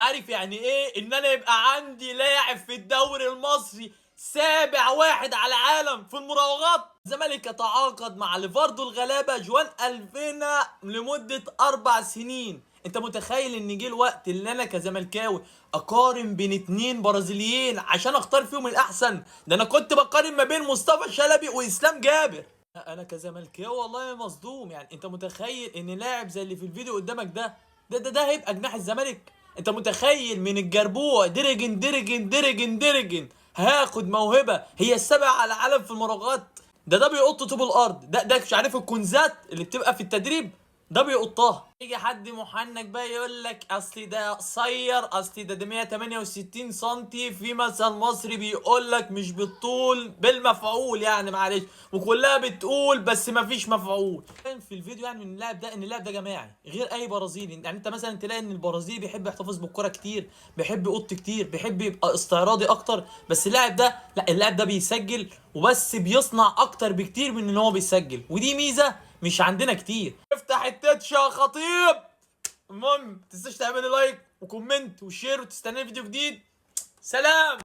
عارف يعني ايه ان انا يبقى عندي لاعب في الدوري المصري سابع واحد على العالم في المراوغات؟ الزمالك يتعاقد مع ليفاردو الغلابه جوان الفينا لمده 4 سنين. انت متخيل ان جه الوقت اللي انا كزملكاوي اقارن بين 2 برازيليين عشان اختار فيهم الاحسن؟ ده انا كنت بقارن ما بين مصطفى شلبي واسلام جابر. انا كزملكاوي والله مصدوم. يعني انت متخيل ان لاعب زي اللي في الفيديو قدامك ده هيبقى جناح الزمالك؟ انت متخيل من الجربوع درجن هاخد موهبه هي السابعه على العالم في المراوغات؟ ده بيقط طوب الارض. ده مش عارف الكنزات اللي بتبقى في التدريب ده بيقطها. يجي حد محنك بقى يقول لك اصل ده قصير، اصل ده 168 سنتي، في مثل مصري بيقول لك مش بالطول بالمفعول، يعني معلش، وكلها بتقول بس مفيش مفعول. في الفيديو يعني من اللاعب ده ان اللاعب ده جماعي غير اي برازيلي. يعني انت مثلا تلاقي ان البرازيلي بيحب يحتفظ بالكرة كتير، بيحب يقط كتير، بيحب يبقى استعراضي اكتر. بس اللاعب ده لا، اللاعب ده بيسجل وبس بيصنع اكتر بكتير من ان هو بيسجل، ودي ميزة مش عندنا كتير. افتح التتش يا خطيب. المهم متنساش تعمل لايك وكومنت وشير وتستنى فيديو جديد. سلام.